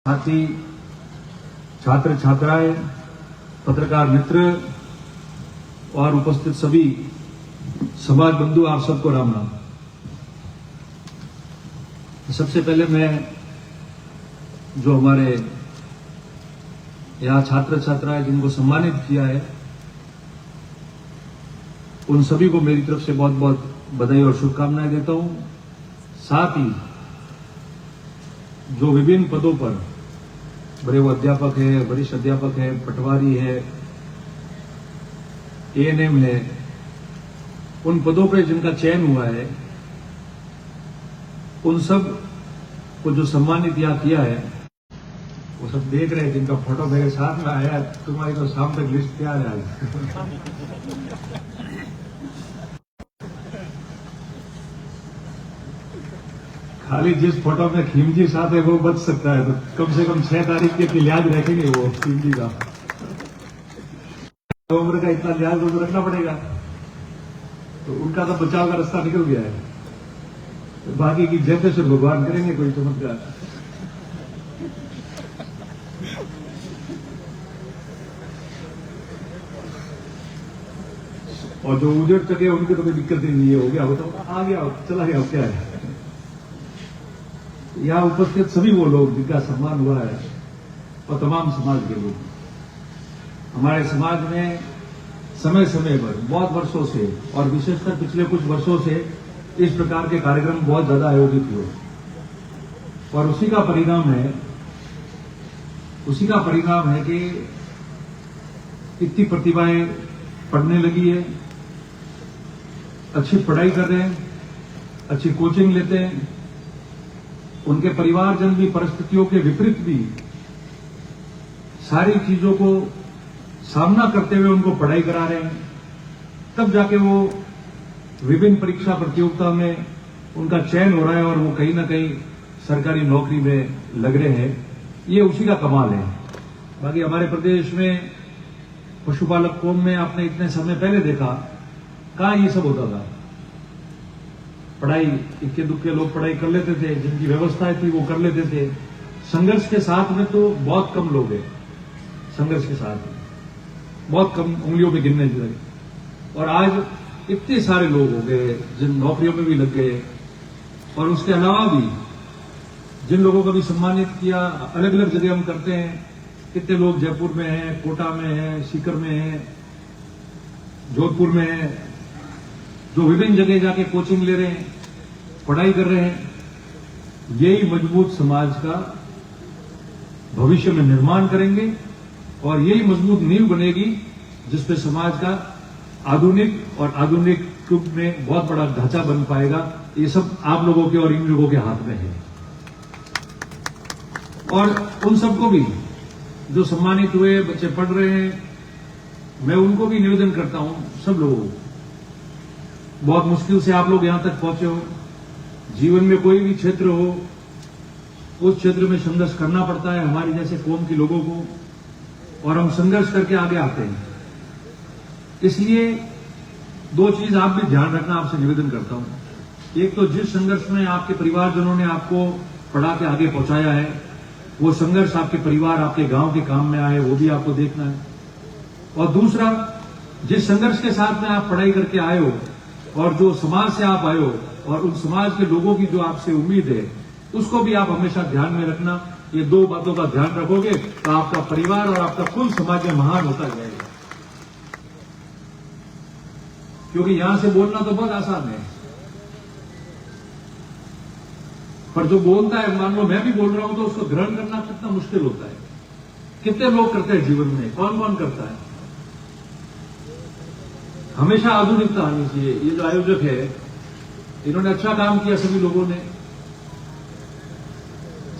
साथी, छात्र छात्राएं, पत्रकार मित्र और उपस्थित सभी समाज बंधु, आप सबको राम राम। सबसे पहले मैं जो हमारे यहाँ छात्र छात्राएं जिनको सम्मानित किया है, उन सभी को मेरी तरफ से बहुत बहुत बधाई और शुभकामनाएं देता हूं। साथ ही जो विभिन्न पदों पर बड़े वो अध्यापक है, वरिष्ठ अध्यापक है, पटवारी है, एएनएम है, उन पदों पर जिनका चयन हुआ है, उन सब को जो सम्मानित यहाँ किया है, वो सब देख रहे हैं जिनका फोटो मेरे साथ में आया। तुम्हारी तो शाम तक लिस्ट तैयार है आज। खाली जिस फोटो में खिमजी साथ है वो बच सकता है, तो कम से कम 6 तारीख के लिहाज रखेंगे वो खिमजी का। तो उम्र का इतना लिहाज तो रखना पड़ेगा, तो उनका तो बचाव का रास्ता निकल गया है। तो बाकी की जैसे से भगवान करेंगे कोई चमत्कार। और जो उजड़ चके उनकी तो कोई दिक्कत ही नहीं है, हो गया वो तो आ गया, चला गया, क्या है। यहाँ उपस्थित सभी वो लोग जिनका सम्मान हुआ है और तमाम समाज के लोग, हमारे समाज में समय समय पर बहुत वर्षों से और विशेषकर पिछले कुछ वर्षों से इस प्रकार के कार्यक्रम बहुत ज्यादा आयोजित हुए, और उसी का परिणाम है कि इतनी प्रतिभाएं पढ़ने लगी है, अच्छी पढ़ाई कर रहे हैं, अच्छी कोचिंग लेते हैं, उनके परिवारजन भी परिस्थितियों के विपरीत भी सारी चीजों को सामना करते हुए उनको पढ़ाई करा रहे हैं, तब जाके वो विभिन्न परीक्षा प्रतियोगिता में उनका चयन हो रहा है और वो कहीं ना कहीं सरकारी नौकरी में लग रहे हैं। ये उसी का कमाल है। बाकी हमारे प्रदेश में पशुपालक कौम में आपने इतने समय पहले देखा, कहाँ ये सब होता था। पढ़ाई इक्के दुक्के लोग पढ़ाई कर लेते थे, जिनकी व्यवस्थाएं थी वो कर लेते थे। संघर्ष के साथ में तो बहुत कम लोग हैं, संघर्ष के साथ बहुत कम, उंगलियों पे गिनने लगे। और आज इतने सारे लोग हो गए जिन नौकरियों में भी लग गए, और उसके अलावा भी जिन लोगों को भी सम्मानित किया, अलग अलग जगह हम करते हैं। कितने लोग जयपुर में हैं, कोटा में हैं, सीकर में हैं, जोधपुर में हैं, जो विभिन्न जगह जाके कोचिंग ले रहे हैं, पढ़ाई कर रहे हैं। यही मजबूत समाज का भविष्य में निर्माण करेंगे, और यही मजबूत नींव बनेगी जिसपे समाज का आधुनिक युग में बहुत बड़ा ढांचा बन पाएगा। ये सब आप लोगों के और इन लोगों के हाथ में है। और उन सबको भी जो सम्मानित हुए, बच्चे पढ़ रहे हैं, मैं उनको भी निवेदन करता हूं, सब लोगों को, बहुत मुश्किल से आप लोग यहां तक पहुंचे हो। जीवन में कोई भी क्षेत्र हो, उस क्षेत्र में संघर्ष करना पड़ता है हमारी जैसे कौम के लोगों को, और हम संघर्ष करके आगे आते हैं। इसलिए 2 चीज आप भी ध्यान रखना, आपसे निवेदन करता हूं। एक तो जिस संघर्ष में आपके परिवारजनों ने आपको पढ़ा के आगे पहुंचाया है, वो संघर्ष आपके परिवार, आपके गांव के काम में आए, वो भी आपको देखना है। और दूसरा, जिस संघर्ष के साथ में आप पढ़ाई करके आए हो और जो समाज से आप आए हो, और उन समाज के लोगों की जो आपसे उम्मीद है, उसको भी आप हमेशा ध्यान में रखना। ये 2 बातों का ध्यान रखोगे तो आपका परिवार और आपका कुल समाज में महान होता जाएगा। क्योंकि यहां से बोलना तो बहुत आसान है, पर जो बोलता है, मान लो मैं भी बोल रहा हूं, तो उसको ग्रहण करना कितना मुश्किल होता है। कितने लोग करते हैं जीवन में, कौन कौन करता है। हमेशा आधुनिकता आनी चाहिए। ये जो आयोजक है, इन्होंने अच्छा काम किया, सभी लोगों ने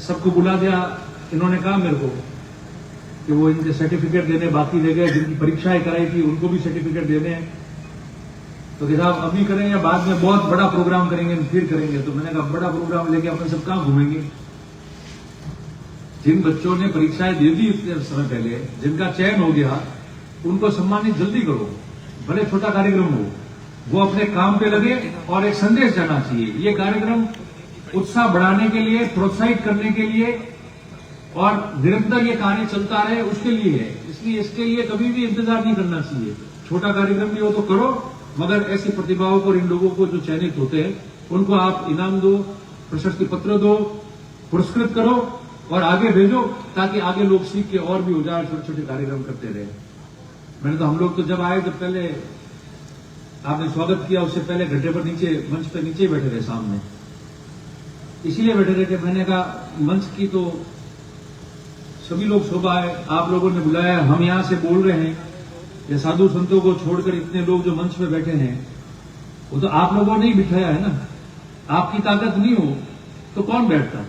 सबको बुला दिया। इन्होंने कहा मेरे को कि वो इनके सर्टिफिकेट देने बाकी रह गए, जिनकी परीक्षाएं कराई थी उनको भी सर्टिफिकेट देने हैं। तो कि साहब अभी करें या बाद में बहुत बड़ा प्रोग्राम करेंगे, फिर करेंगे। तो मैंने कहा बड़ा प्रोग्राम लेके अपने सब कहां घूमेंगे। जिन बच्चों ने परीक्षाएं दे दी इतने समय पहले, जिनका चयन हो गया, उनको सम्मानित जल्दी करो, भले छोटा कार्यक्रम हो। वो अपने काम पे लगे और एक संदेश जाना चाहिए। ये कार्यक्रम उत्साह बढ़ाने के लिए, प्रोत्साहित करने के लिए और निरंतर ये कार्य चलता रहे उसके लिए है। इसलिए इसके लिए कभी भी इंतजार नहीं करना चाहिए। छोटा कार्यक्रम भी हो तो करो, मगर ऐसी प्रतिभाओं को, इन लोगों को जो चयनित होते हैं उनको आप इनाम दो, प्रशस्ति पत्र दो, पुरस्कृत करो और आगे भेजो, ताकि आगे लोग सीख के और भी हो जाए, छोटे छोटे कार्यक्रम करते रहे। मैंने तो, हम लोग तो जब आए, जब पहले आपने स्वागत किया, उससे पहले घंटे पर नीचे, मंच पे नीचे बैठे रहे सामने, इसीलिए बैठे रहे थे। मैंने कहा मंच की तो सभी लोग शोभा है, आप लोगों ने बुलाया, हम यहां से बोल रहे हैं, ये साधु संतों को छोड़कर इतने लोग जो मंच पे बैठे हैं वो तो आप लोगों ने ही बिठाया है ना। आपकी ताकत नहीं हो तो कौन बैठता है?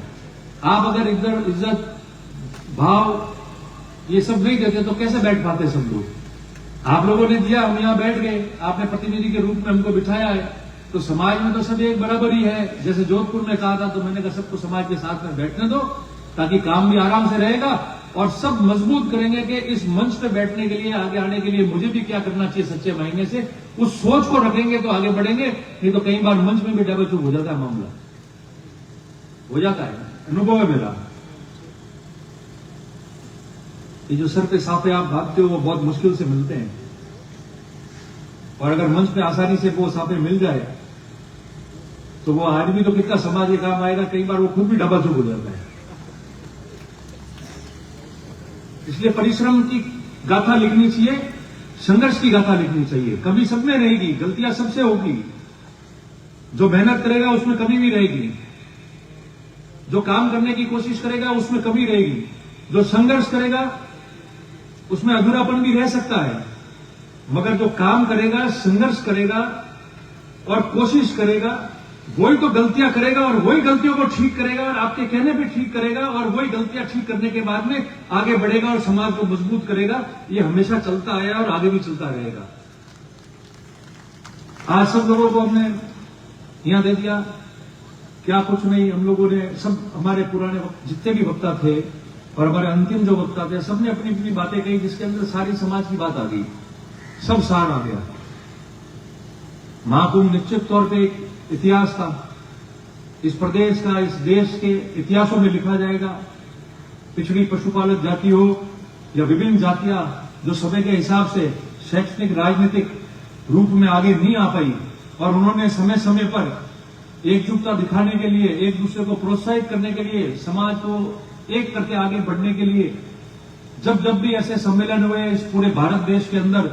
आप अगर इधर इज्जत भाव ये सब नहीं देते तो कैसे बैठ पाते सब लोग? आप लोगों ने दिया, हम यहां बैठ गए, आपने प्रतिनिधि के रूप में हमको बिठाया है, तो समाज में तो सब एक बराबर ही है। जैसे जोधपुर में कहा था, तो मैंने कहा सबको समाज के साथ में बैठने दो, ताकि काम भी आराम से रहेगा और सब मजबूत करेंगे कि इस मंच पे बैठने के लिए, आगे आने के लिए मुझे भी क्या करना चाहिए सच्चे मायने से, उस सोच को रखेंगे तो आगे बढ़ेंगे। नहीं तो कई बार मंच में भी डबल चुप हो जाता है, मामला हो जाता है, अनुभव है मेरा। ये जो सर पे साफे आप भागते हो वो बहुत मुश्किल से मिलते हैं, और अगर मंच पे आसानी से वो साफे मिल जाए तो वो आदमी तो कितना समाज के काम आएगा, कई बार वो खुद भी डबल चुप हो जाता है। इसलिए परिश्रम की गाथा लिखनी चाहिए, संघर्ष की गाथा लिखनी चाहिए। कभी सब में रहेगी, गलतियां सबसे होगी। जो मेहनत करेगा उसमें कमी भी रहेगी, जो काम करने की कोशिश करेगा उसमें कमी रहेगी, जो संघर्ष करेगा उसमें अधूरापन भी रह सकता है। मगर जो काम करेगा, संघर्ष करेगा और कोशिश करेगा, वही तो गलतियां करेगा और वही गलतियों को ठीक करेगा और आपके कहने पे ठीक करेगा, और वही गलतियां ठीक करने के बाद में आगे बढ़ेगा और समाज को मजबूत करेगा। ये हमेशा चलता आया और आगे भी चलता रहेगा। आज सब लोगों को हमने यहां दे दिया, क्या कुछ नहीं, हम लोगों ने सब, हमारे पुराने जितने भी वक्ता थे और हमारे अंतिम जो वक्ता थे, सबने अपनी अपनी बातें कही, जिसके अंदर सारी समाज की बात आ गई, सब सार आ गया। महाकुंभ निश्चित तौर पे एक इतिहास था, इस प्रदेश का, इस देश के इतिहासों में लिखा जाएगा। पिछड़ी पशुपालक जाति हो या विभिन्न जातियां जो समय के हिसाब से शैक्षणिक, राजनीतिक रूप में आगे नहीं आ पाई, और उन्होंने समय समय पर एकजुटता दिखाने के लिए, एक दूसरे को प्रोत्साहित करने के लिए, समाज को एक करके आगे बढ़ने के लिए जब जब भी ऐसे सम्मेलन हुए इस पूरे भारत देश के अंदर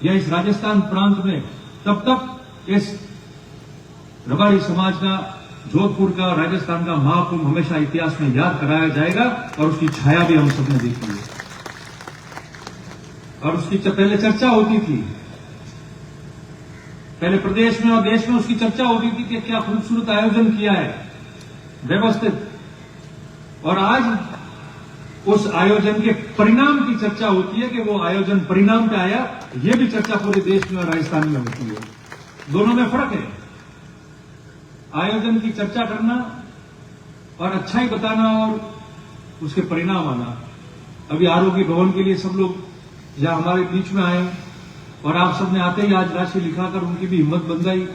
या इस राजस्थान प्रांत में, तब तक इस रबारी समाज का, जोधपुर का, राजस्थान का महाकुंभ हमेशा इतिहास में याद कराया जाएगा, और उसकी छाया भी हम सबने देखी है। और उसकी पहले चर्चा होती थी, पहले प्रदेश में और देश में उसकी चर्चा होती थी कि क्या खूबसूरत आयोजन किया है, व्यवस्थित। और आज उस आयोजन के परिणाम की चर्चा होती है कि वो आयोजन परिणाम पे आया। ये भी चर्चा पूरे देश में और राजस्थान में होती है। दोनों में फर्क है। आयोजन की चर्चा करना और अच्छाई बताना और उसके परिणाम आना। अभी आरोग्य भवन के लिए सब लोग यहां हमारे बीच में आए, और आप सबने आते ही आज राशि लिखाकर उनकी भी हिम्मत बंधाई।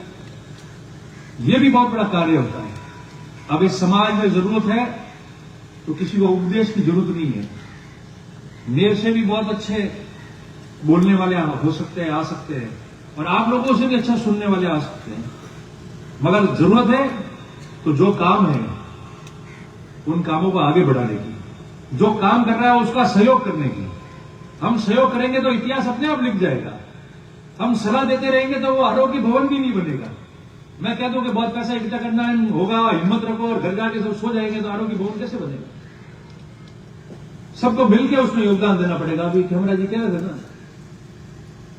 ये भी बहुत बड़ा कार्य होता है। अब इस समाज में जरूरत है तो किसी को उपदेश की जरूरत नहीं है। मेरे से भी बहुत अच्छे बोलने वाले हो सकते हैं, आ सकते हैं, और आप लोगों से भी अच्छा सुनने वाले आ सकते हैं। मगर जरूरत है तो जो काम है उन कामों को आगे बढ़ाने की, जो काम कर रहा है उसका सहयोग करने की। हम सहयोग करेंगे तो इतिहास अपने आप लिख जाएगा। हम सलाह देते रहेंगे तो वो आरोग्य भवन भी नहीं बनेगा। मैं कह दूं कि बहुत पैसा इकट्ठा करना होगा, हिम्मत रखो और घर जाके सब सो जाएंगे, तो आरोग्य भवन कैसे बनेगा? सबको मिलकर उसमें योगदान देना पड़ेगा। अभी कैमरा जी कह रहे थे ना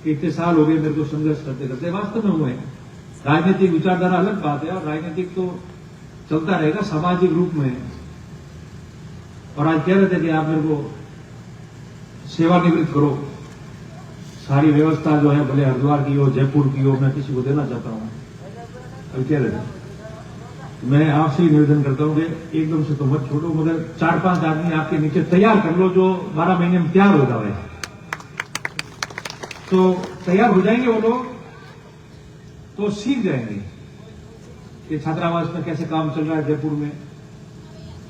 कि इतने साल हो गए मेरे को संघर्ष करते करते, वास्तव में हुए। राजनीतिक विचारधारा अलग बात है, और राजनीतिक तो चलता रहेगा, सामाजिक रूप में। और आज कह रहे थे कि आप मेरे को सेवानिवृत्त करो, सारी व्यवस्था जो है भले हरिद्वार की हो, जयपुर की हो, मैं किसी को देना चाहता हूं। अभी कह रहे थे, मैं आपसे ही निवेदन करता हूं कि एकदम से तो मत छोड़ो, मगर 4-5 आदमी आपके नीचे तैयार कर लो जो 12 महीने में तैयार हो जाए। तो तैयार हो जाएंगे वो लोग, तो सीख जाएंगे कि छात्रावास में कैसे काम चल रहा है, जयपुर में,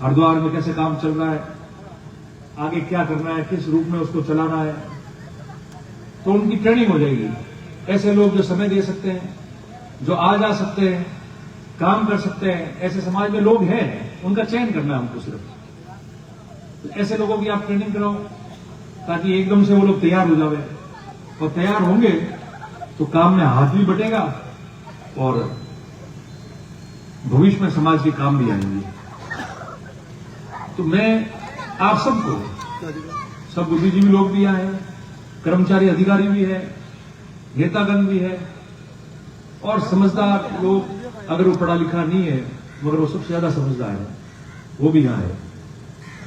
हरिद्वार में कैसे काम चल रहा है, आगे क्या करना है, किस रूप में उसको चलाना है, तो उनकी ट्रेनिंग हो जाएगी। ऐसे लोग जो समय दे सकते हैं, जो आ जा सकते हैं, काम कर सकते हैं, ऐसे समाज में लोग हैं, उनका चयन करना है हमको सिर्फ। तो ऐसे लोगों की आप ट्रेनिंग कराओ ताकि एकदम से वो लोग तैयार हो जावे, और तैयार होंगे तो काम में हाथ भी बटेगा और भविष्य में समाज के काम भी आएंगे। तो मैं आप सबको, सब बुद्धिजीवी लोग भी आए हैं, कर्मचारी अधिकारी भी है, नेतागण भी है, और समझदार लोग, अगर वो पढ़ा लिखा नहीं है मगर वो सबसे ज्यादा समझदार है, वो भी यहां है।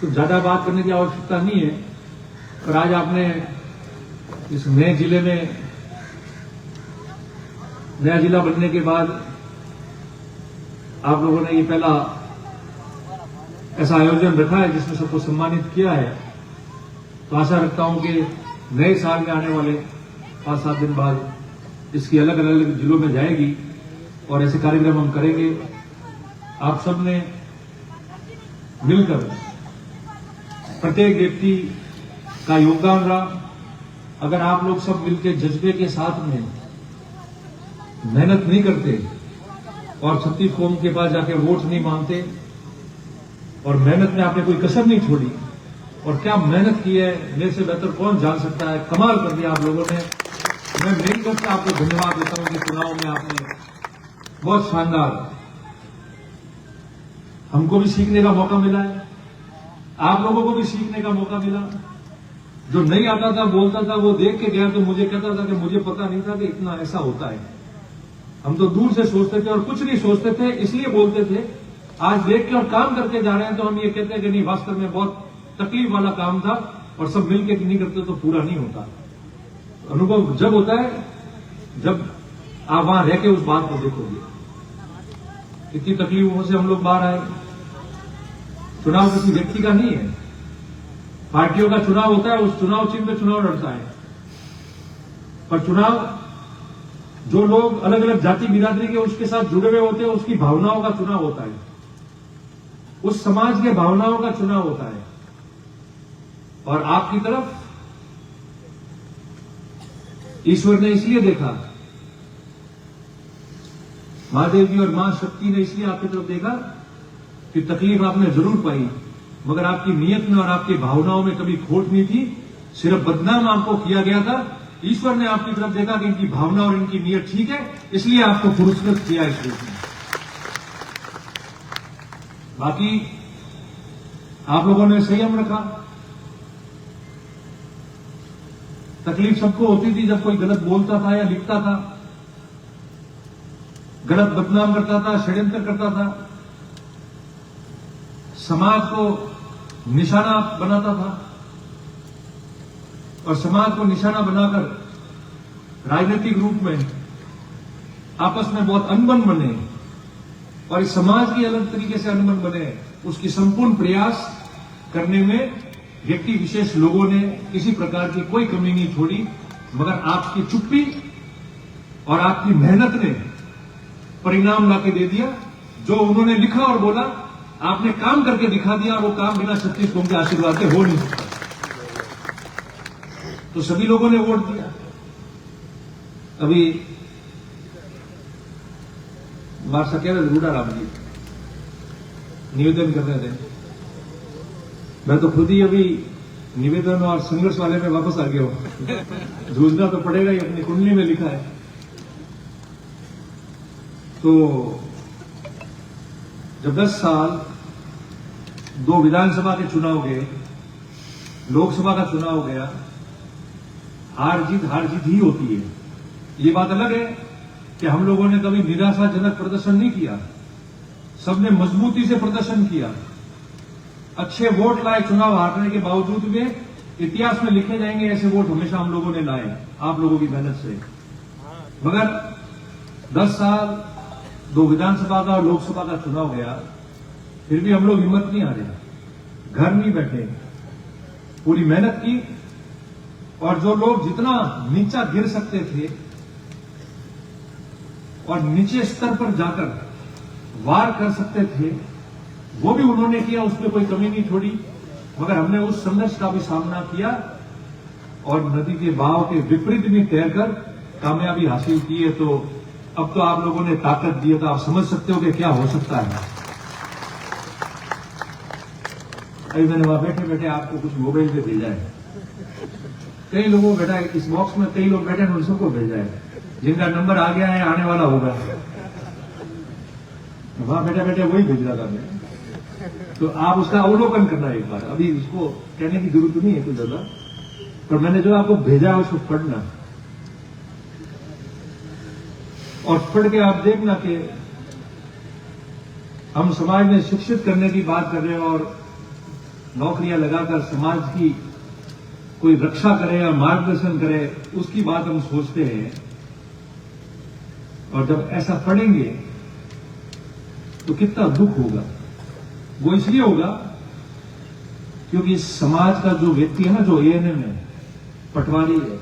तो ज्यादा बात करने की आवश्यकता नहीं है। और आज आपने इस नए जिले में, नया जिला बनने के बाद आप लोगों ने ये पहला ऐसा आयोजन रखा है जिसमें सबको सम्मानित किया है। तो आशा रखता हूं कि नए साल में आने वाले 5-7 दिन बाद इसकी अलग अलग जिलों में जाएगी और ऐसे कार्यक्रम हम करेंगे। आप सब ने मिलकर, प्रत्येक व्यक्ति का योगदान रहा। अगर आप लोग सब मिलकर जज्बे के साथ में मेहनत नहीं करते और छत्तीस कौम के पास जाके वोट नहीं मांगते और मेहनत में आपने कोई कसर नहीं छोड़ी, और क्या मेहनत की है मेरे से बेहतर कौन जान सकता है। कमाल कर दिया आप लोगों ने। मैं मेरी तरफ से आपको धन्यवाद देता हूं कि चुनाव में आपने बहुत शानदार, हमको भी सीखने का मौका मिला है, आप लोगों को भी सीखने का मौका मिला। जो नहीं आता था, बोलता था, वो देख के गया तो मुझे कहता था कि मुझे पता नहीं था कि इतना ऐसा होता है। हम तो दूर से सोचते थे और कुछ नहीं सोचते थे, इसलिए बोलते थे। आज देख के और काम करके जा रहे हैं तो हम ये कहते हैं कि नहीं, वास्तव में बहुत तकलीफ वाला काम था और सब मिलकर नहीं करते तो पूरा नहीं होता। अनुभव जब होता है जब आप वहां रह के उस बात को देखोगे। इतनी तकलीफों से हम लोग बाहर आए। चुनाव किसी व्यक्ति का नहीं है, पार्टियों का चुनाव होता है, उस चुनाव चिन्ह में चुनाव लड़ता है। पर चुनाव जो लोग अलग अलग जाति बिरादरी के उसके साथ जुड़े हुए होते हैं, उसकी भावनाओं का चुनाव होता है, उस समाज के भावनाओं का चुनाव होता है। और आपकी तरफ ईश्वर ने इसलिए देखा, महादेव जी और मां शक्ति ने इसलिए आपकी तरफ देखा कि तकलीफ आपने जरूर पाई, मगर आपकी नीयत में और आपकी भावनाओं में कभी खोट नहीं थी। सिर्फ बदनाम आपको किया गया था। ईश्वर ने आपकी तरफ देखा कि इनकी भावना और इनकी नीयत ठीक है, इसलिए आपको पुरस्कृत किया इस रूप में। बाकी आप लोगों ने संयम रखा। तकलीफ सबको होती थी जब कोई गलत बोलता था या लिखता था, गलत बदनाम करता था, षड्यंत्र करता था, समाज को निशाना बनाता था। और समाज को निशाना बनाकर राजनीतिक रूप में आपस में बहुत अनबन बने और इस समाज की अलग तरीके से अनबन बने, उसकी संपूर्ण प्रयास करने में व्यक्ति विशेष लोगों ने किसी प्रकार की कोई कमी नहीं छोड़ी। मगर आपकी चुप्पी और आपकी मेहनत ने परिणाम लाके दे दिया। जो उन्होंने लिखा और बोला, आपने काम करके दिखा दिया। वो काम बिना छत्तीस कौम के आशीर्वाद के हो नहीं सकता। तो सभी लोगों ने वोट दिया। अभी मार सके रूडा राम जी निवेदन कर रहे थे, मैं तो खुद ही अभी निवेदन और संघर्ष वाले में वापस आ गया हूं। जूझना तो पड़ेगा ही, अपनी कुंडली में लिखा है। तो जब 10 साल 2 विधानसभा के चुनाव गए, लोकसभा का चुनाव गया, हार जीत ही होती है। ये बात अलग है कि हम लोगों ने कभी निराशाजनक प्रदर्शन नहीं किया, सबने मजबूती से प्रदर्शन किया, अच्छे वोट लाए। चुनाव हारने के बावजूद में इतिहास में लिखे जाएंगे ऐसे वोट हमेशा हम लोगों ने लाए, आप लोगों की मेहनत से। मगर 10 साल 2 विधानसभा का और लोकसभा का चुनाव गया, फिर भी हम लोग हिम्मत नहीं हारे, घर नहीं बैठे, पूरी मेहनत की। और जो लोग जितना नीचा गिर सकते थे और नीचे स्तर पर जाकर वार कर सकते थे, वो भी उन्होंने किया, उसमें कोई कमी नहीं छोड़ी। मगर हमने उस संघर्ष का भी सामना किया और नदी के बहाव के विपरीत भी तैरकर कामयाबी हासिल की है। तो अब तो आप लोगों ने ताकत दी है, तो आप समझ सकते हो कि क्या हो सकता है। अभी मैंने वहां बैठे बैठे आपको कुछ मोबाइल पे भेजा है, कई लोगों को बैठा है इस बॉक्स में, कई लोग बैठे हैं उन सबको भेजा है जिनका नंबर आ गया है, आने वाला होगा। वहां बैठे बैठे वही भेज रहा था मैं, तो आप उसका अवलोकन करना एक बार। अभी उसको कहने की जरूरत नहीं है कुछ ज्यादा, पर मैंने जो आपको भेजा है उसको पढ़ना और पढ़ के आप देखना कि हम समाज में शिक्षित करने की बात कर रहे हैं और नौकरियां लगाकर समाज की कोई रक्षा करे या मार्गदर्शन करे, उसकी बात हम सोचते हैं। और जब ऐसा पढ़ेंगे तो कितना दुख होगा। वो इसलिए होगा क्योंकि समाज का जो व्यक्ति है ना, जो एएनएम है, पटवारी है,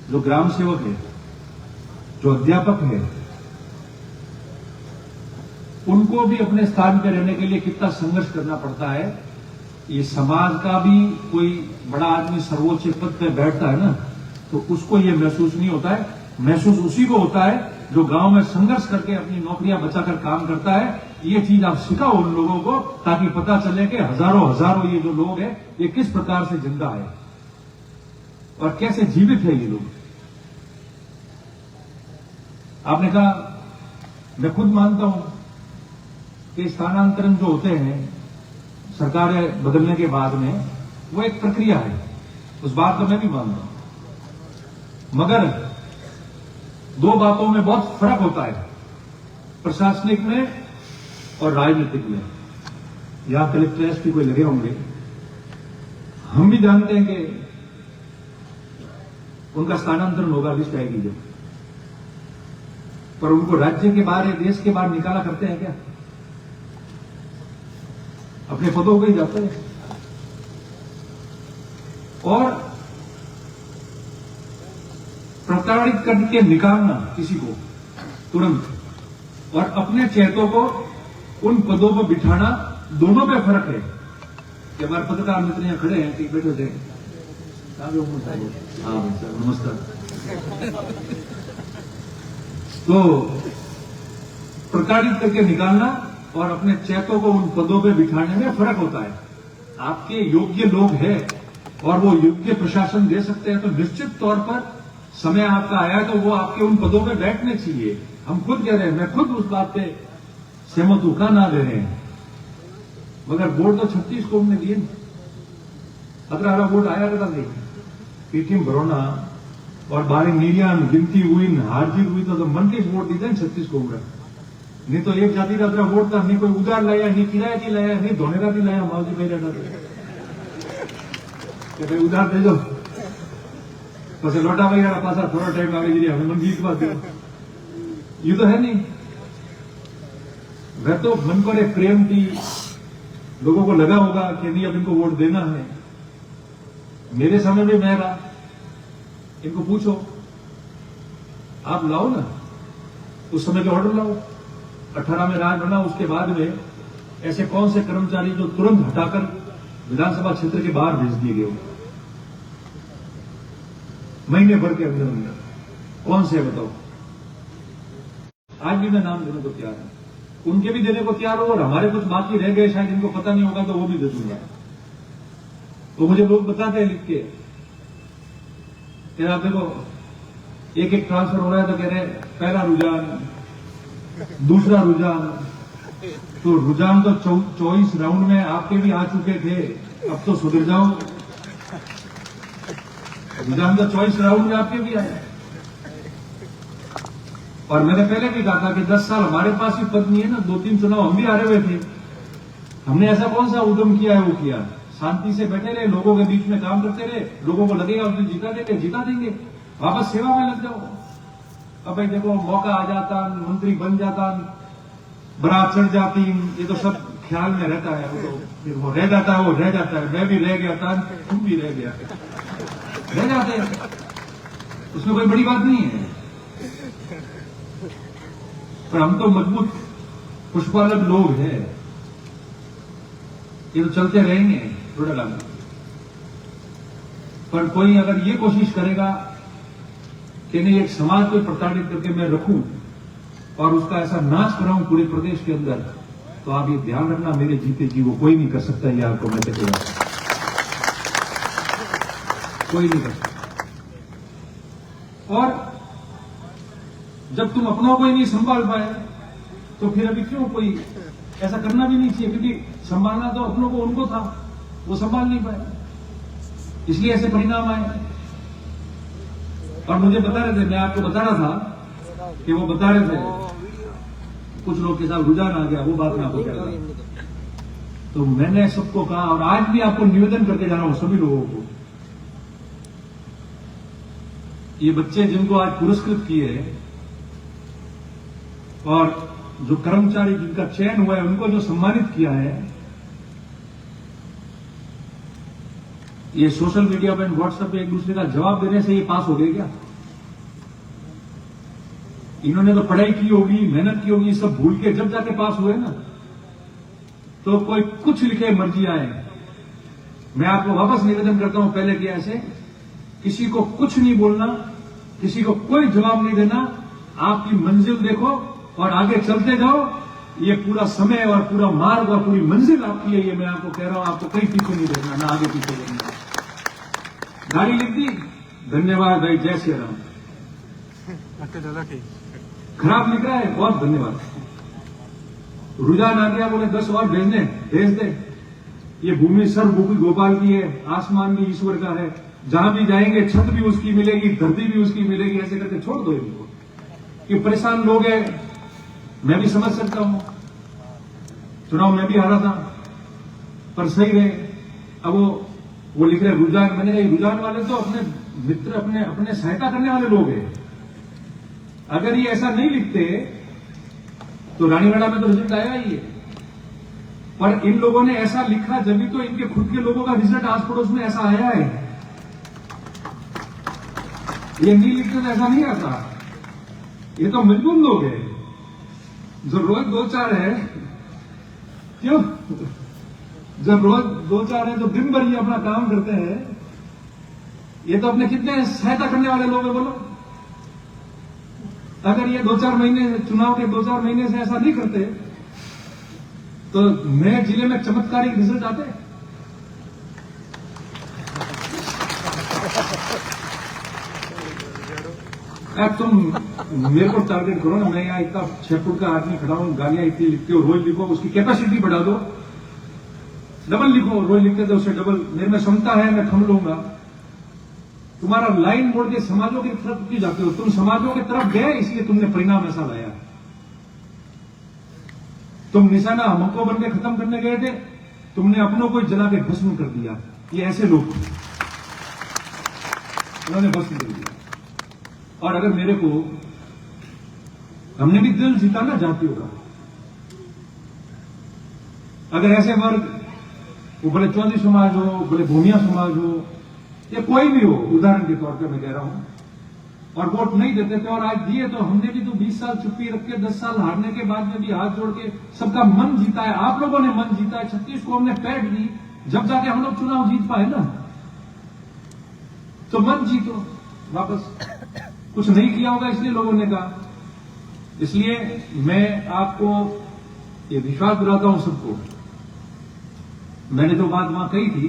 जो ग्राम सेवक है, जो अध्यापक है, उनको भी अपने स्थान पर रहने के लिए कितना संघर्ष करना पड़ता है। ये समाज का भी कोई बड़ा आदमी सर्वोच्च पद पर बैठता है ना, तो उसको ये महसूस नहीं होता है। महसूस उसी को होता है जो गांव में संघर्ष करके अपनी नौकरियां बचाकर काम करता है। ये चीज आप सिखाओ उन लोगों को, ताकि पता चले कि हजारों हजारों ये जो लोग हैं ये किस प्रकार से जिंदा है और कैसे जीवित है ये लोग। आपने कहा, मैं खुद मानता हूं कि स्थानांतरण जो होते हैं सरकारें बदलने के बाद में, वो एक प्रक्रिया है, उस बात को मैं भी मानता हूं। मगर दो बातों में बहुत फर्क होता है, प्रशासनिक में और राजनीतिक में। यहां कलेक्ट्रेट भी कोई लगे होंगे, हम भी जानते हैं कि उनका स्थानांतरण होगा, लिस्ट आएगी जब, पर उनको राज्य के बाहर या देश के बाहर निकाला करते हैं क्या? अपने पदों पर ही जाते हैं। और प्रताड़ित करके निकालना किसी को तुरंत, और अपने चेतों को उन पदों पर बिठाना, दोनों पे फर्क है। कि हमारे पत्रकार मित्र यहां खड़े हैं, कि बैठे थे, हाँ सर नमस्कार। तो प्रताड़ित करके निकालना और अपने चेतों को उन पदों पे बिठाने में फर्क होता है। आपके योग्य लोग हैं और वो योग्य प्रशासन दे सकते हैं, तो निश्चित तौर पर समय आपका आया तो वो आपके उन पदों पे बैठने चाहिए। हम खुद कह रहे हैं, मैं खुद उस बात पे सहमत हूं, का ना दे रहे हैं, मगर वोट तो 36 को हमने दिए। 18 वोट आया था नहीं, पीटीएम भरोना और बारी निर्यान गिनती हुई, हार जीत हुई, तो मन के वोट दी थे 36 को। नहीं तो एक जाति का वोट था, नहीं कोई उधार लाया, नहीं किराया की लाया, नहीं धोनेरा भी लाया, मावजी भाई रहता भाई उधार दे दो, પછી લોટા વગેરે પાછા થોડો ટાઈમ આવી જઈએ, હવે મને ગીત બાદ ये तो है नहीं। वह तो मन को एक प्रेम की, लोगों को लगा होगा कि नहीं अब इनको वोट देना है। मेरे समय में मैं रहा, इनको पूछो, आप लाओ ना, उस समय के ऑर्डर लाओ। 18 में राज बना, उसके बाद में ऐसे कौन से कर्मचारी जो तुरंत हटाकर विधानसभा क्षेत्र के बाहर भेज दिए गए, महीने भर के अंदर अंदर कौन से बताओ? आज भी मैं नाम देने को तैयार हूं, उनके भी देने को तैयार हो, और हमारे कुछ बाकी रह गए शायद इनको पता नहीं होगा तो वो भी दे दूंगा। तो मुझे लोग बताते हैं लिख के, आप देखो एक एक ट्रांसफर हो रहा है तो कह रहे पहला रुझान, दूसरा रुझान, तो रुझान तो 24 राउंड में आपके भी आ चुके थे, अब तो सुधर जाओ। रुझान तो 24 राउंड में आपके भी आए। और मैंने पहले भी कहा था कि 10 साल हमारे पास भी पद नहीं है ना, 2-3 चुनाव हम भी हारे हुए थे। हमने ऐसा कौन सा उद्यम किया है, वो किया शांति से बैठे रहे, लोगों के बीच में काम करते रहे, लोगों को लगेगा उस दिन जिता देंगे, वापस सेवा में लग जाओ। अब भाई देखो मौका आ जाता, मंत्री बन जाता, बरात चढ़ जाती, ये तो सब ख्याल में रहता है। वो तो फिर वो रह जाता है, वो रह जाता है। मैं भी रह गया था, तुम भी रह गया, रह जाते हैं, उसमें कोई बड़ी बात नहीं है। पर हम तो मजबूत पुष्पालक लोग हैं, ये तो चलते रहेंगे थोड़ा लगा। पर कोई अगर ये कोशिश करेगा कि नहीं एक समाज को प्रताड़ित करके मैं रखूं और उसका ऐसा नाश कराऊं पूरे प्रदेश के अंदर, तो आप ये ध्यान रखना मेरे जीते जी वो कोई नहीं कर सकता। ये आपको मैं कहूंगा, कोई नहीं कर सकता। और जब तुम अपनों को ही नहीं संभाल पाए तो फिर अभी क्यों कोई ऐसा करना भी नहीं चाहिए, क्योंकि संभालना तो अपनों को उनको था, वो संभाल नहीं पाए, इसलिए ऐसे परिणाम आए। और मुझे बता रहे थे, मैं आपको बता रहा था कि वो बता रहे थे कुछ लोग के साथ रुझान आ गया, वो बात मैं आपको कह रहा था। तो मैंने सबको कहा और आज भी आपको निवेदन करके जा रहा हूं सभी लोगों को, ये बच्चे जिनको आज पुरस्कृत किए और जो कर्मचारी जिनका चयन हुआ है उनको जो सम्मानित किया है, ये सोशल मीडिया पर व्हाट्सएप पे एक दूसरे का जवाब देने से ये पास हो गए क्या? इन्होंने तो पढ़ाई की होगी, मेहनत की होगी, सब भूल के जब जाके पास हुए ना। तो कोई कुछ लिखे मर्जी आए, मैं आपको वापस निवेदन करता हूं पहले कि ऐसे किसी को कुछ नहीं बोलना, किसी को कोई जवाब नहीं देना, आपकी मंजिल देखो और आगे चलते जाओ। ये पूरा समय और पूरा मार्ग और पूरी मंजिल आपकी है, ये मैं आपको कह रहा हूं। आपको कहीं पीछे नहीं देखना, ना आगे पीछे देखना। गाड़ी लिख दी, धन्यवाद भाई, जय श्री राम। खराब लिख रहा है, बहुत धन्यवाद। रुझान आ गया, बोले 10 और भेज दे। ये भूमि सर्वभूमि गोपाल की है, आसमान भी ईश्वर का है, जहां भी जाएंगे छत भी उसकी मिलेगी, धरती भी उसकी मिलेगी, ऐसे करके छोड़ दो इनको। ये परेशान लोग हैं, मैं भी समझ सकता हूं, चुनाव में भी हारा था, पर सही रहे। अब वो लिख रहे रुझान, मैंने कहा रुझान वाले तो अपने मित्र, अपने सहायता करने वाले लोग हैं। अगर ये ऐसा नहीं लिखते तो रानीवाड़ा में तो रिजल्ट आया ही है, पर इन लोगों ने ऐसा लिखा जब तो इनके खुद के लोगों का रिजल्ट आस पड़ोस में ऐसा आया है। ये नहीं लिखते तो ऐसा नहीं आता। ये तो मजबूर लोग हैं जो रोज 2-4 है, क्यों जब रोज 2-4 है तो दिन भर ये अपना काम करते हैं। ये तो अपने कितने सहायता करने वाले लोग हैं बोलो। अगर ये 2-4 महीने, चुनाव के 2-4 महीने से ऐसा नहीं करते तो नए जिले में चमत्कारिक रिजल्ट आते। अब तुम मेरे को टारगेट करो ना, मैं यहाँ इतना 6 फुट का आदमी खड़ा हूं, गालियां इतनी लिखते हो, रोज लिखो, उसकी कैपेसिटी बढ़ा दो, डबल लिखो, रोज लिखते थे उससे डबल। मेरे में क्षमता है, मैं थम लूंगा। तुम्हारा लाइन मोड़ के समाजों की तरफ क्यों जाते हो? तुम समाजों की तरफ गए इसलिए तुमने परिणाम ऐसा लाया। तुम निशाना हमको बन के खत्म करने गए थे, तुमने अपनों को जला के भस्म कर दिया। ये ऐसे लोग उन्होंने भस्म कर दिया। और अगर मेरे को, हमने भी दिल जीता ना जातियों का, अगर ऐसे वर्ग, वो भले चौधरी समाज हो, भले भूमिया समाज हो, या कोई भी हो, उदाहरण के तौर पे मैं कह रहा हूं, और वोट नहीं देते थे और आज दिए, तो हमने भी तो 20 साल चुप्पी रख के 10 साल हारने के बाद में भी हाथ जोड़ के सबका मन जीता है। आप लोगों ने मन जीता है, 36 को हमने पैठ दी, जब जाके हम लोग चुनाव जीत पाए ना। तो मन जीतो वापस। कुछ नहीं किया होगा इसलिए लोगों ने कहा। इसलिए मैं आपको ये विश्वास दिलाता हूं सबको। मैंने तो बात वहां कही थी,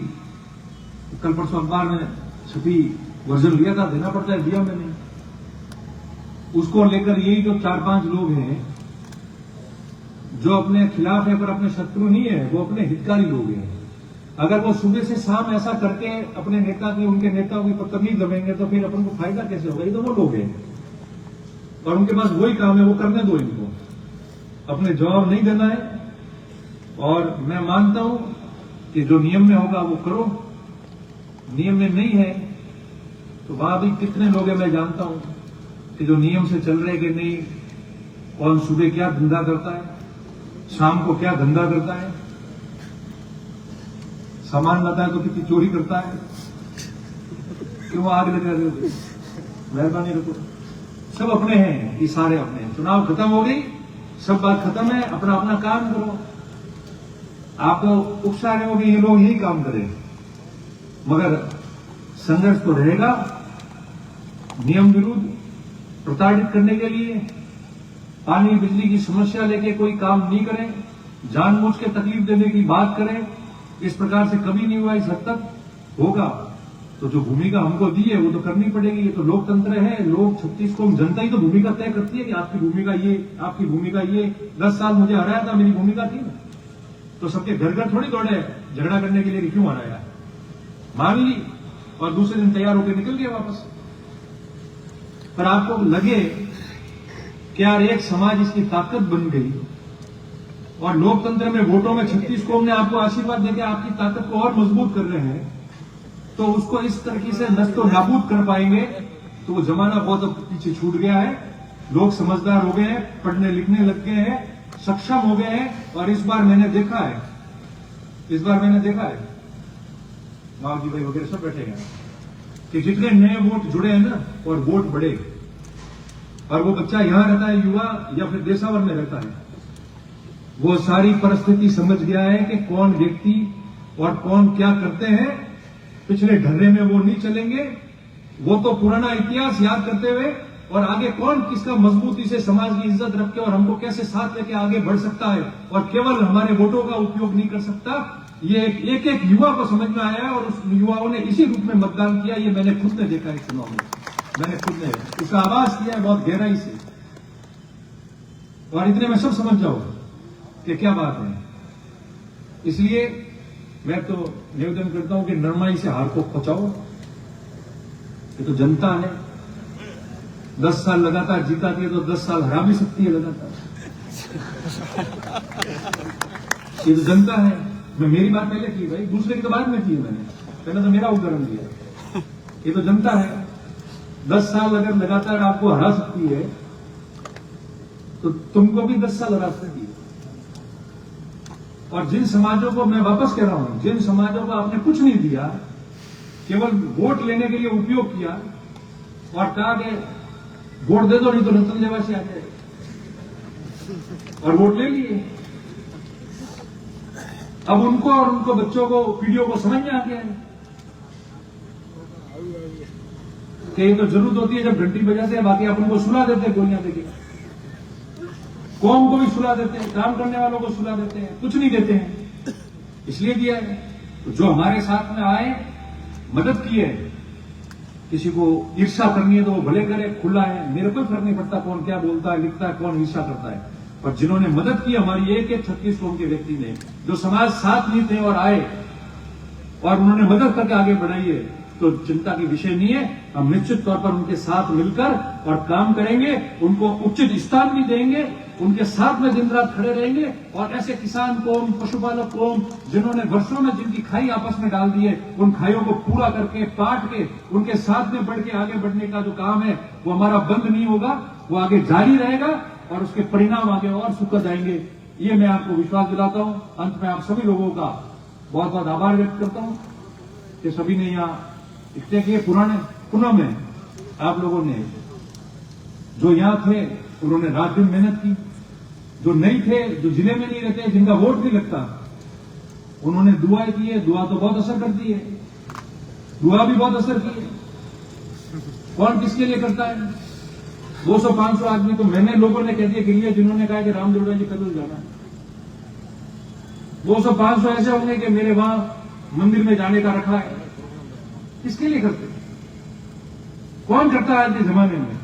कल परसों अखबार में छपी वर्जन लिया था, देना पड़ता है, दिया मैंने। उसको लेकर यही जो 4-5 लोग हैं जो अपने खिलाफ है पर अपने शत्रु नहीं है, वो अपने हितकारी लोग हैं। अगर वो सुबह से शाम ऐसा करके अपने नेता के, उनके नेताओं की बदतमीज दबेंगे तो फिर अपन को फायदा कैसे होगा? ये तो वो लोग हैं और उनके पास वही काम है, वो करने दो इनको। अपने जवाब नहीं देना है। और मैं मानता हूं कि जो नियम में होगा वो करो, नियम में नहीं है तो वहां भी कितने लोग हैं मैं जानता हूं कि जो नियम से चल रहे कि नहीं, कौन सुबह क्या धंधा करता है, शाम को क्या धंधा करता है, सामान लाता है तो कितनी चोरी करता है, क्यों आग लगा रहे हो? मेहरबानी रखो। सब अपने हैं, ये सारे अपने हैं। चुनाव खत्म हो गई, सब बात खत्म है, अपना अपना काम करो। आप उकसा रहे हो कि ये लोग यही काम करें, मगर संघर्ष तो रहेगा। नियम विरुद्ध प्रताड़ित करने के लिए पानी बिजली की समस्या लेके कोई काम नहीं करें, जानबूझ के तकलीफ देने की बात करें, इस प्रकार से कभी नहीं हुआ, इस हद तक होगा। तो जो भूमिका हमको दी है वो तो करनी पड़ेगी। ये तो लोकतंत्र है, लोग 36 को जनता ही तो भूमिका तय करती है कि आपकी भूमिका ये, आपकी भूमिका ये। 10 साल मुझे हराया था, मेरी भूमिका थी ना, तो सबके घर घर थोड़ी दौड़े झगड़ा करने के लिए कि क्यों हराया, मान ली और दूसरे दिन तैयार होकर निकल गए वापस। पर आपको लगे कि यार एक समाज इसकी ताकत बन गई और लोकतंत्र में वोटों में 36 कौम ने आपको आशीर्वाद देकर आपकी ताकत को और मजबूत कर रहे हैं, तो उसको इस तरीके से नष्ट नाबूद कर पाएंगे तो वो जमाना बहुत अब पीछे छूट गया है। लोग समझदार हो गए हैं, पढ़ने लिखने लग गए हैं, सक्षम हो गए हैं। और इस बार मैंने देखा है मावजी भाई वगैरह सब बैठे हैं कि जितने नए वोट जुड़े हैं ना और वोट बढ़े, और वो बच्चा यहां रहता है, युवा या फिर देशावर में रहता है, वो सारी परिस्थिति समझ गया है कि कौन व्यक्ति और कौन क्या करते हैं। पिछले ढर्रे में वो नहीं चलेंगे, वो तो पुराना इतिहास याद करते हुए और आगे कौन किसका मजबूती से समाज की इज्जत रख के और हमको कैसे साथ लेके आगे बढ़ सकता है और केवल हमारे वोटों का उपयोग नहीं कर सकता, ये एक एक युवा को समझ में आया है। और उस युवाओं ने इसी रूप में मतदान किया, ये मैंने खुद ने देखा है चुनाव में, मैंने खुद ने इसका आभास किया है बहुत गहराई से। और इतने में सब समझ जाओ कि क्या बात है। इसलिए मैं तो निवेदन करता हूं कि नरमाई से हार को पचाओ। ये तो जनता है, 10 साल लगातार जीताती है तो 10 साल हरा भी सकती है लगातार। ये तो जनता है। मैं मेरी बात पहले की भाई, दूसरे की तो बाद में की है मैंने, पहले तो मेरा उदाहरण दिया। ये तो जनता है, 10 साल अगर लगातार आपको हरा सकती है तो तुमको भी 10 साल हरा सकती है। और जिन समाजों को, मैं वापस कह रहा हूं, जिन समाजों को आपने कुछ नहीं दिया, केवल वोट लेने के लिए उपयोग किया और कहा कि वोट दे दो नहीं तो रतन लेवासी आ जाए, और वोट ले लिए। अब उनको और उनको बच्चों को, पीढ़ियों को समझ में आ गया है कि ये तो जरूरत होती है जब घंटी बजाते हैं, बाकी आप उनको सुला देते हैं गोलियां देके, कौम को भी सुला देते हैं, काम करने वालों को सुला देते हैं, कुछ नहीं देते हैं। इसलिए दिया है तो जो हमारे साथ में आए, मदद की है, किसी को ईर्ष्या करनी है तो वो भले करे, खुला है, मेरे कोई फर्क नहीं पड़ता कौन क्या बोलता है, लिखता है, कौन ईर्ष्या करता है। पर जिन्होंने मदद की हमारी एक 36 कौम के व्यक्ति ने, जो समाज साथ नहीं थे और आए और उन्होंने मदद करके आगे बढ़ाई है, तो चिंता की विषय नहीं है। हम निश्चित तौर पर उनके साथ मिलकर और काम करेंगे, उनको उचित स्थान भी देंगे, उनके साथ में दिन रात खड़े रहेंगे। और ऐसे किसान कौम, पशुपालक कौम, जिन्होंने वर्षों में जिनकी खाई आपस में डाल दी है, उन खाइयों को पूरा करके, पाट के, उनके साथ में बढ़ के आगे बढ़ने का जो काम है वो हमारा बंद नहीं होगा, वो आगे जारी रहेगा और उसके परिणाम आगे और सुखद आएंगे। ये मैं आपको विश्वास दिलाता हूं। अंत में आप सभी लोगों का बहुत बहुत आभार व्यक्त करता हूं कि सभी ने यहाँ इतने के पुनः में आप लोगों ने, जो यहां थे उन्होंने रात दिन मेहनत की, जो नहीं थे, जो जिले में नहीं रहते, जिनका वोट नहीं लगता, उन्होंने दुआएं की है। दुआ तो बहुत असर करती है, दुआ भी बहुत असर की है। कौन किसके लिए करता है? 200-500 आदमी तो मैंने, लोगों ने कह दिया कि लिए, जिन्होंने कहा कि राम देवड़ा जी पैदल जाना है। 200-500 ऐसे होंगे कि मेरे वहां मंदिर में जाने का रखा है। किसके लिए करते? कौन करता है आज के जमाने में?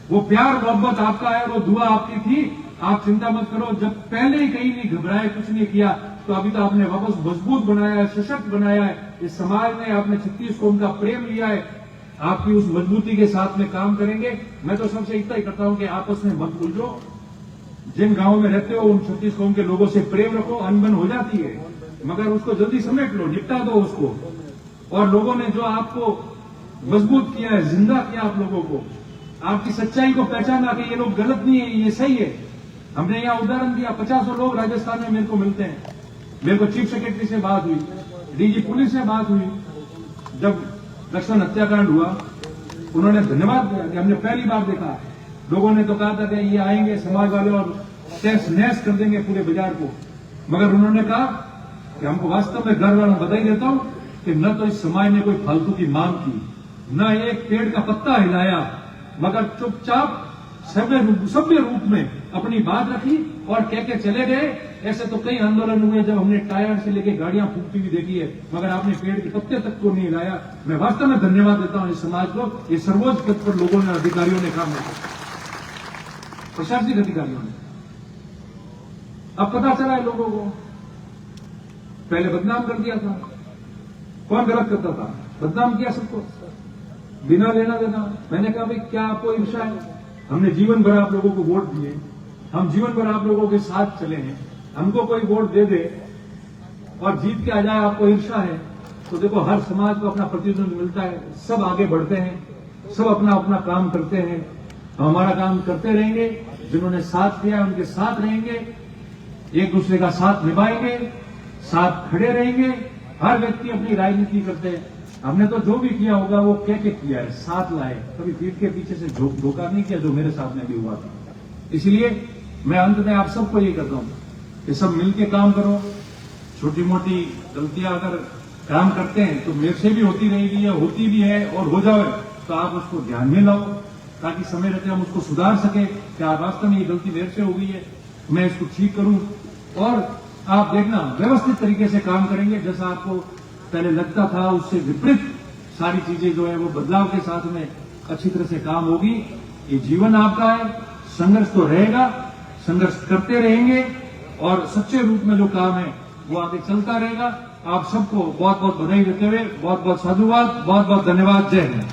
वो प्यार मोहब्बत आपका है, वो दुआ आपकी थी। आप चिंता मत करो, जब पहले ही कहीं नहीं घबराए, कुछ नहीं किया, तो अभी तो आपने वापस मजबूत बनाया है, सशक्त बनाया है इस समाज ने। आपने 36 कौम का प्रेम लिया है, आपकी उस मजबूती के साथ में काम करेंगे। मैं तो सबसे इतना ही करता हूं कि आपस में मत उलझो। जिन गांवों में रहते हो उन 36 कौम के लोगों से प्रेम रखो। अनबन हो जाती है मगर उसको जल्दी समेट लो, निपटा दो उसको। और लोगों ने जो आपको मजबूत किया है, जिंदा किया आप लोगों को, आपकी सच्चाई को पहचाना कि ये लोग गलत नहीं है, ये सही है। हमने यहाँ उदाहरण दिया, 50 लोग राजस्थान में मेरे को मिलते हैं। मेरे को चीफ सेक्रेटरी से बात हुई, डीजी पुलिस से बात हुई, जब लक्ष्मण हत्याकांड हुआ उन्होंने धन्यवाद दिया कि हमने पहली बार देखा। लोगों ने तो कहा था कि ये आएंगे समाज वाले और तहस नहस कर देंगे पूरे बाजार को, मगर उन्होंने कहा कि हमको वास्तव में गर्व है, मैं बधाई देता हूं कि न तो इस समाज ने कोई फालतू की मांग की, न एक पेड़ का पत्ता हिलाया, मगर चुपचाप सभ्य रूप में अपनी बात रखी और कह के चले गए। ऐसे तो कई आंदोलन हुए जब हमने टायर से लेके गाड़ियां फूकती हुई देखी है, मगर आपने पेड़ के पत्ते तक को नहीं हिलाया। मैं वास्तव में धन्यवाद देता हूं इस समाज को। ये सर्वोच्च पद पर लोगों ने, अधिकारियों ने काम किया, प्रशासनिक अधिकारियों ने। अब पता चला है लोगों को, पहले बदनाम कर दिया था। कौन गलत करता था? बदनाम किया सबको, बिना लेना देना। मैंने कहा भाई क्या आपको ईर्ष्या है? हमने जीवन भर आप लोगों को वोट दिए, हम जीवन भर आप लोगों के साथ चले हैं। हमको कोई वोट दे दे और जीत के आ जाए, आपको ईर्ष्या है? तो देखो, हर समाज को अपना प्रतिनिधित्व मिलता है, सब आगे बढ़ते हैं, सब अपना अपना काम करते हैं। हम हमारा काम करते रहेंगे, जिन्होंने साथ दिया उनके साथ रहेंगे, एक दूसरे का साथ निभाएंगे, साथ खड़े रहेंगे। हर व्यक्ति अपनी राजनीति करते हैं। हमने तो जो भी किया होगा वो कह के किया है, साथ लाए, कभी पीठ के पीछे से धोखा नहीं किया, जो मेरे साथ में भी हुआ था। इसलिए मैं अंत में आप सबको ये कहता हूं कि सब मिलके काम करो। छोटी मोटी गलतियां अगर काम करते हैं तो मेरे से भी होती रहेगी या होती भी है और हो जाए तो आप उसको ध्यान में लाओ, ताकि समय रहते हम उसको सुधार सके कि आप वास्तव में ये गलती मेरे से हो गई है, मैं इसको ठीक करूं। और आप देखना, व्यवस्थित तरीके से काम करेंगे, जैसा आपको पहले लगता था उससे विपरीत सारी चीजें जो है वो बदलाव के साथ में अच्छी तरह से काम होगी। ये जीवन आपका है, संघर्ष तो रहेगा, संघर्ष करते रहेंगे और सच्चे रूप में जो काम है वो आगे चलता रहेगा। आप सबको बहुत बहुत बधाई देते हुए बहुत बहुत साधुवाद, बहुत बहुत धन्यवाद। जय हिंद।